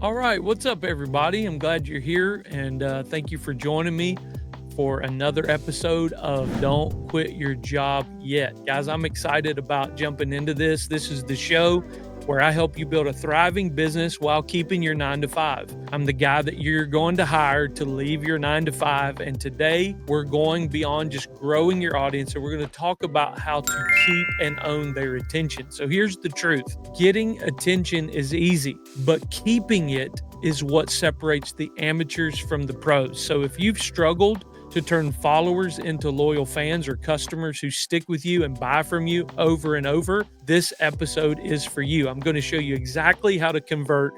All right, what's up, everybody? I'm glad you're here, and thank you for joining me for another episode of Don't Quit Your Job Yet. Guys, I'm excited about jumping into this. This is the show where I help you build a thriving business while keeping your 9 to 5. I'm the guy that you're going to hire to leave your 9 to 5. And today we're going beyond just growing your audience. And we're going to talk about how to keep and own their attention. So here's the truth: getting attention is easy, but keeping it is what separates the amateurs from the pros. So if you've struggled to turn followers into loyal fans or customers who stick with you and buy from you over and over, this episode is for you. I'm going to show you exactly how to convert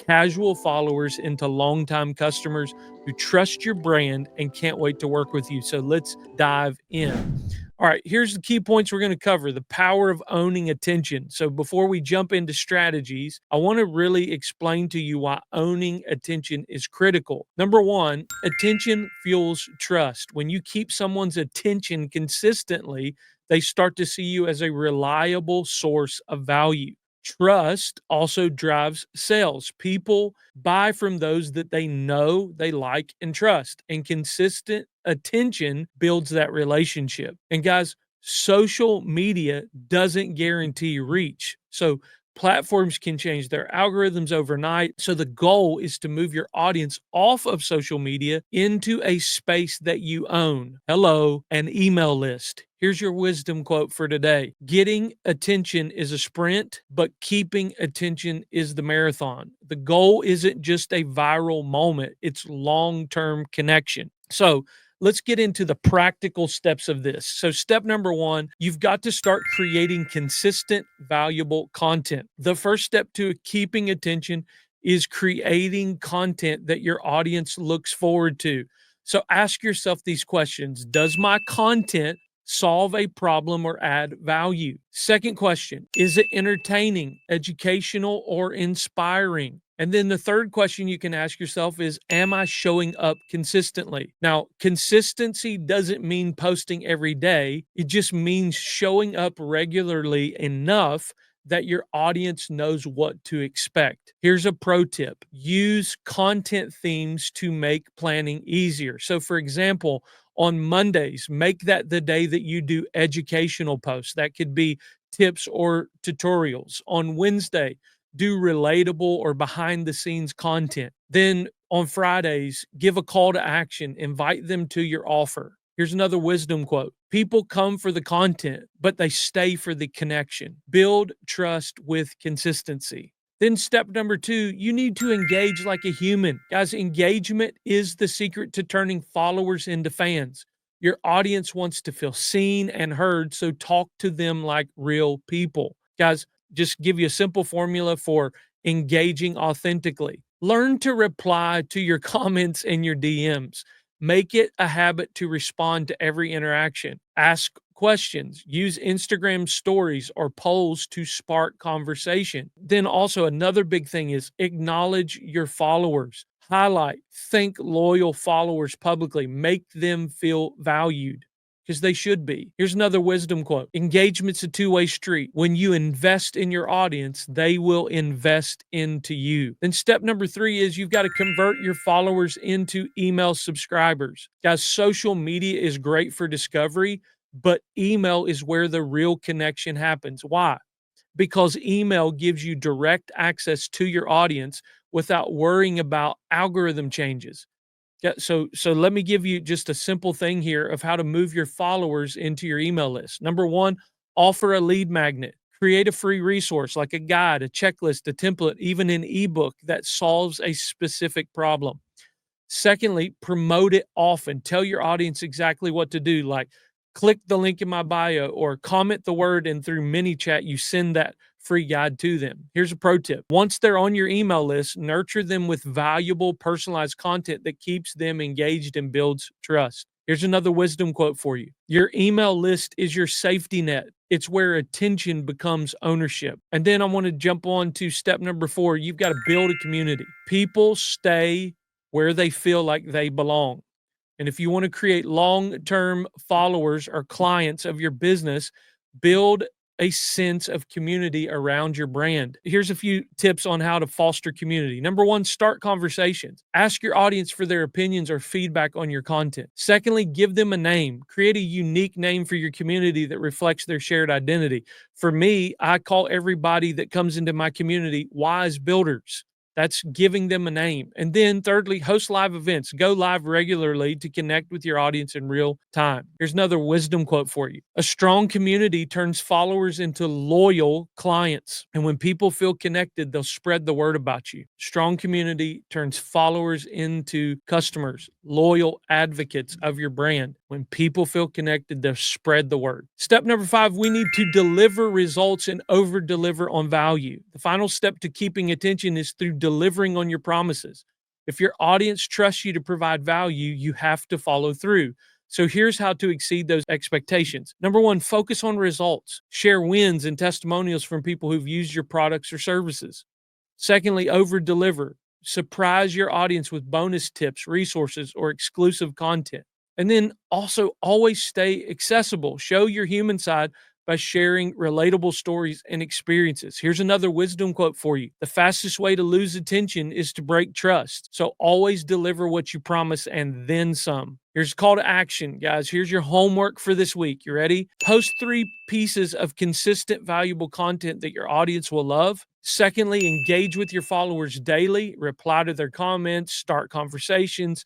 casual followers into longtime customers who trust your brand and can't wait to work with you. So let's dive in. All right, here's the key points we're going to cover: the power of owning attention. So, before we jump into strategies, I want to really explain to you why owning attention is critical. Number one, attention fuels trust. When you keep someone's attention consistently, they start to see you as a reliable source of value. Trust also drives sales. People buy from those that they know, they like, and trust. And consistent attention builds that relationship. And guys, social media doesn't guarantee reach. So platforms can change their algorithms overnight. So the goal is to move your audience off of social media into a space that you own. Hello, an email list. Here's your wisdom quote for today: getting attention is a sprint, but keeping attention is the marathon. The goal isn't just a viral moment, it's long term connection. So, let's get into the practical steps of this. So, step number one, you've got to start creating consistent, valuable content. The first step to keeping attention is creating content that your audience looks forward to. So, ask yourself these questions: does my content solve a problem or add value? Second question: is it entertaining, educational, or inspiring? And then the third question you can ask yourself is, am I showing up consistently? Now, consistency doesn't mean posting every day. It just means showing up regularly enough that your audience knows what to expect. Here's a pro tip: use content themes to make planning easier. So, for example, on Mondays, make that the day that you do educational posts. That could be tips or tutorials. On Wednesday, do relatable or behind the scenes content. Then on Fridays, give a call to action, invite them to your offer. Here's another wisdom quote: people come for the content, but they stay for the connection. Build trust with consistency. Then, step number two, you need to engage like a human. Guys, engagement is the secret to turning followers into fans. Your audience wants to feel seen and heard, so talk to them like real people. Guys, just give you a simple formula for engaging authentically: learn to reply to your comments and your DMs. Make it a habit to respond to every interaction. Ask questions. Use Instagram stories or polls to spark conversation. Then, also, another big thing is acknowledge your followers. Highlight, thank loyal followers publicly. Make them feel valued, because they should be. Here's another wisdom quote: engagement's a two-way street. When you invest in your audience, they will invest into you. Then step number three is you've got to convert your followers into email subscribers. Guys, social media is great for discovery, but email is where the real connection happens. Why? Because email gives you direct access to your audience without worrying about algorithm changes. Yeah, so let me give you just a simple thing here of how to move your followers into your email list. Number one, offer a lead magnet. Create a free resource like a guide, a checklist, a template, even an ebook that solves a specific problem. Secondly, promote it often. Tell your audience exactly what to do, like click the link in my bio or comment the word, and through mini chat, you send that free guide to them. Here's a pro tip: once they're on your email list, nurture them with valuable, personalized content that keeps them engaged and builds trust. Here's another wisdom quote for you: your email list is your safety net. It's where attention becomes ownership. And then I want to jump on to step number four. You've got to build a community. People stay where they feel like they belong. And if you want to create long term followers or clients of your business, build a sense of community around your brand. Here's a few tips on how to foster community. Number one, start conversations. Ask your audience for their opinions or feedback on your content. Secondly, give them a name. Create a unique name for your community that reflects their shared identity. For me, I call everybody that comes into my community wise builders. That's giving them a name. And then thirdly, host live events. Go live regularly to connect with your audience in real time. Here's another wisdom quote for you. A strong community turns followers into loyal clients. And when people feel connected, they'll spread the word about you. Strong community turns followers into customers, loyal advocates of your brand. When people feel connected, they'll spread the word. Step number 5, we need to deliver results and over deliver on value. The final step to keeping attention is through delivering on your promises. If your audience trusts you to provide value, you have to follow through. So here's how to exceed those expectations. Number 1, focus on results. Share wins and testimonials from people who've used your products or services. Secondly, over deliver. Surprise your audience with bonus tips, resources, or exclusive content. And then also always stay accessible. Show your human side by sharing relatable stories and experiences. Here's another wisdom quote for you. The fastest way to lose attention is to break trust. So always deliver what you promise and then some. Here's a call to action, guys. Here's your homework for this week. You ready? Post 3 pieces of consistent, valuable content that your audience will love. Secondly, engage with your followers daily. Reply to their comments, start conversations,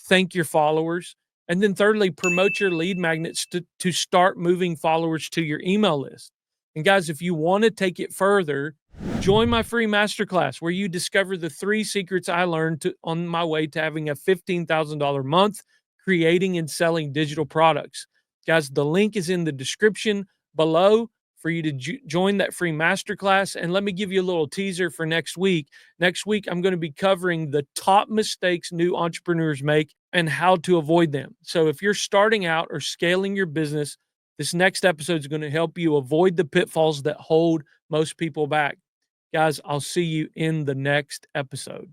thank your followers. And then thirdly, promote your lead magnets to start moving followers to your email list. And guys, if you want to take it further, join my free masterclass where you discover the 3 secrets I learned on my way to having a $15,000 month creating and selling digital products. Guys, the link is in the description below for you to join that free masterclass. And let me give you a little teaser for next week. Next week, I'm going to be covering the top mistakes new entrepreneurs make and how to avoid them. So if you're starting out or scaling your business, this next episode is going to help you avoid the pitfalls that hold most people back. Guys, I'll see you in the next episode.